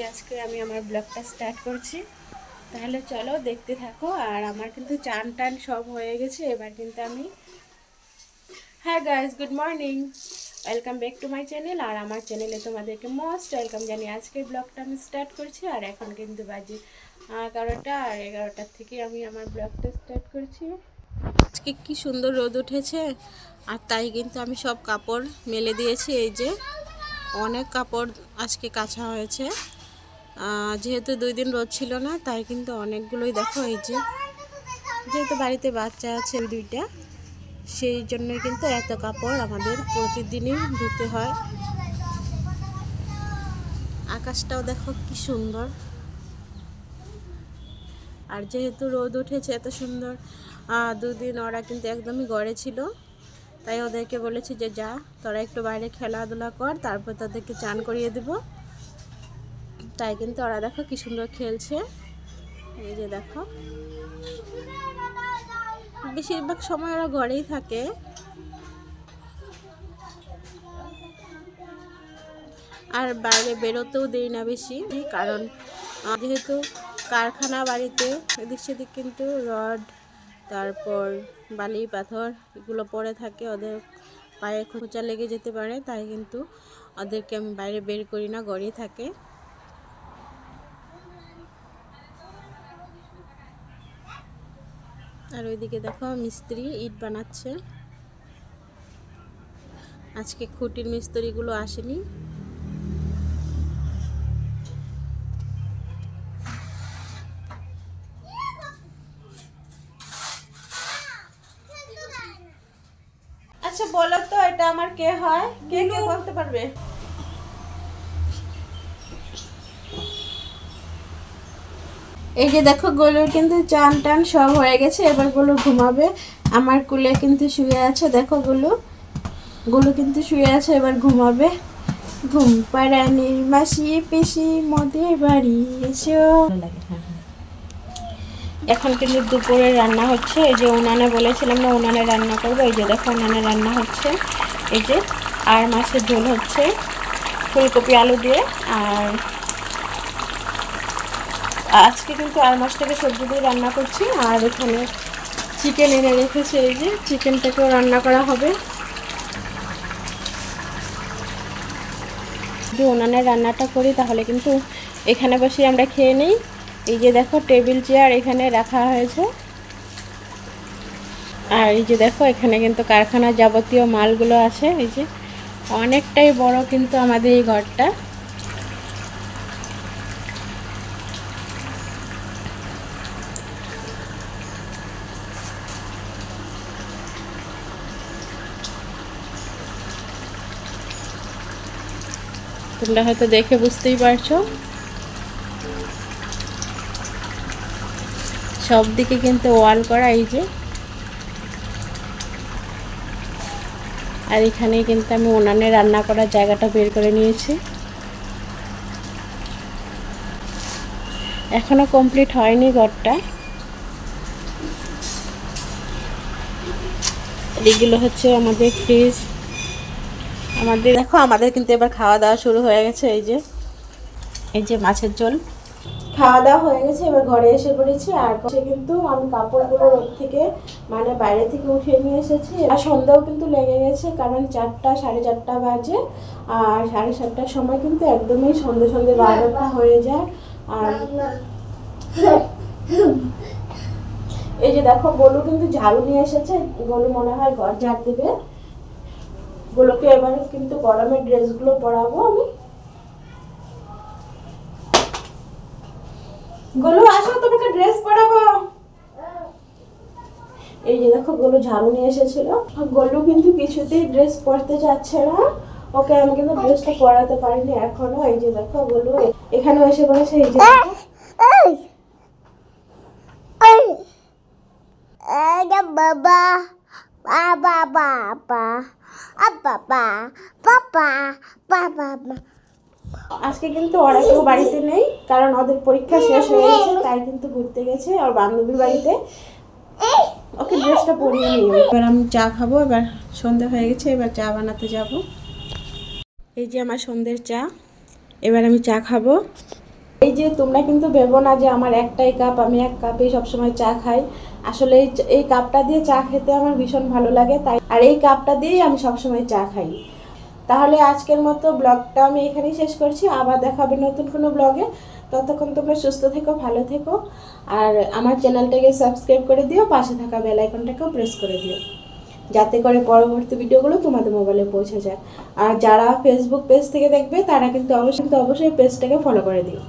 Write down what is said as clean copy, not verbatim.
আজকে আমি আমার ব্লগটা স্টার্ট করছি, তাহলে চলো দেখতে থাকো। আর আমার কিন্তু চান টান সব হয়ে গেছে। এবার কিন্তু আমি হ্যাঁ guys, good morning, welcome back to my channel. আর আমার চ্যানেলে তোমাদেরকে মোস্ট ওয়েলকাম জানিয়ে আজকের ব্লগটা আমি স্টার্ট করছি। আর এখন কিন্তু বাজে 11টা, আর 11টার থেকে আমি আমার ব্লগটা স্টার্ট করছি। আজকে কি সুন্দর রোদ উঠেছে, আর তাই কিন্তু আমি সব কাপড় মেলে দিয়েছি। এই যে অনেক কাপড় আজকে কাচা হয়েছে, যেহেতু 2 দিন রোদ ছিল না, তাই কিন্তু অনেকগুলোই দেখো। এই যে যেহেতু বাড়িতে বাচ্চা আছে 2টা, সেই জন্যই কিন্তু এত কাপড় আমাদের প্রতিদিনই ধুতে হয়। আকাশটাও দেখো কি সুন্দর। আর যেহেতু রোদ উঠেছে এত সুন্দর, 2 দিন ওরা কিন্তু একদমই ঘরে ছিল, তাই ওদেরকে বলেছি যে যা তোরা একটু বাইরে খেলাধুলা কর, তারপর তাদেরকে চান করিয়ে দেব। তাই কিন্তু ওরা দেখো কি সুন্দর খেলছে। এই যে দেখো, বেশিরভাগ সময় ওরা ঘরেই থাকে। আর বাইরে বেরোতেও দেই না বেশি, কারণ যেহেতু কারখানা বাড়িতে এদিক সেদিক কিন্তু রড, তারপর বালি পাথর এগুলো পড়ে থাকে, ওদের পায়ে খোঁচা লেগে যেতে পারে। তাই কিন্তু ওদেরকে আমি বাইরে বের করি না, ঘরেই থাকে। আর ওইদিকে দেখো মিস্ত্রি ইট বানাচ্ছে। আজকে খুঁটির মিস্ত্রিগুলো আসেনি। আচ্ছা বলো তো, এটা আমার কে হয়? কে কে বলতে পারবে? এই যে দেখো, গোলুর কিন্তু চান টান সব হয়ে গেছে। এবার গোলু ঘুমাবে, আমার কুলে কিন্তু শুয়ে আছে। দেখো গোলু গোলু কিন্তু শুয়ে আছে, এবার ঘুমাবে। ঘুম পাড়ানির মাসি পিসি মোদের বাড়ি এসো। এখন কিন্তু দুপুরে রান্না হচ্ছে। এই যে উনানে বলেছিলাম না, উনানে রান্না করবো। এই যে দেখো উনানে রান্না হচ্ছে। এই যে আর মাছের ঝোল হচ্ছে ফুলকপি আলু দিয়ে। আর আজকে কিন্তু আর মাছটাকে সবজি দিয়ে রান্না করছি। আর এখানে চিকেন এনে রেখেছে, এই যে চিকেনটাকেও রান্না করা হবে। যদি উনানে রান্নাটা করি তাহলে কিন্তু এখানে বসে আমরা খেয়ে নিই। এই যে দেখো টেবিল চেয়ার এখানে রাখা হয়েছে। আর এই যে দেখো এখানে কিন্তু কারখানার যাবতীয় মালগুলো আছে। এই যে অনেকটাই বড় কিন্তু আমাদের এই ঘরটা। তোমরা হয়তো দেখে বুঝতেই পারছো, সব দিকে কিন্তু ওয়াল করা। এই যে আর এখানেই কিন্তু আমি উনানে রান্না করার জায়গাটা বের করে নিয়েছি। এখনো কমপ্লিট হয়নি ঘরটা। এগুলো হচ্ছে আমাদের ফ্রিজ। আমাদের দেখো, আমাদের কিন্তু এবার খাওয়া দাওয়া শুরু হয়ে গেছে। এই যে মাছের ঝোল খাওয়া দাওয়া হয়ে গেছে। এবার ঘরে এসে পড়েছি। আর কিন্তু আমি কাপড়গুলো রোদ থেকে মানে বাইরে থেকে উঠিয়ে নিয়ে এসেছি। আর সন্ধ্যাও কিন্তু লেগে গেছে, কারণ 4টা 4:30 বাজে। আর 7:30টার সময় কিন্তু একদমই সন্ধ্যে 12টা হয়ে যায়। আর এই যে দেখো গোলু কিন্তু ঝাড়ু নিয়ে এসেছে। গোলু মনে হয় ঘর ঝাড় দেবে। গোলুকে এবারে কিন্তু গরমের ড্রেসগুলো পরাবো আমি। গোলু আসো, তোমাকে ড্রেস পরাবো। এই যে দেখো গোলু ঝাড়ু নিয়ে এসেছিল। গোলু কিন্তু কিছুতেই ড্রেস পরতে চাচ্ছে না। ওকে আমি কিন্তু ড্রেসটা পরাতে পারিনি এখনো। এই যে দেখো গোলু এখানে এসে পড়েছে। এই যে বাবা বাবা বাবা বাবা বাবা বাবা। আজকে কিন্তু ওরা কেউ বাড়িতে নেই, কারণ ওদের পরীক্ষা শেষ হয়ে গেছে। তাই কিন্তু ঘুরতে গেছে ওর বান্ধবীর বাড়িতে। ওকে ড্রেসটা পরিয়ে নিই। এবার আমি চা খাবো। এবার সন্ধ্যা হয়ে গেছে, এবার চা বানাতে যাব। এই যে আমার সন্ধ্যের চা। এবার আমি চা খাবো। এই যে তোমরা কিন্তু ভেবো না যে আমার একটাই কাপ, আমি এক কাপেই সবসময় চা খাই। আসলে এই কাপটা দিয়ে চা খেতে আমার ভীষণ ভালো লাগে, তাই আর এই কাপটা দিয়েই আমি সবসময় চা খাই। তাহলে আজকের মতো ব্লগটা আমি এখানেই শেষ করছি, আবার দেখা হবে নতুন কোনো ব্লগে। ততক্ষণ তোমরা সুস্থ থেকো, ভালো থেকো, আর আমার চ্যানেলটাকে সাবস্ক্রাইব করে দিও, পাশে থাকা বেল আইকনটাকেও প্রেস করে দিও, যাতে করে পরবর্তী ভিডিওগুলো তোমাদের মোবাইলে পৌঁছে যায়। আর যারা ফেসবুক পেজ থেকে দেখবে তারা কিন্তু অবশ্যই পেজটাকে ফলো করে দিও।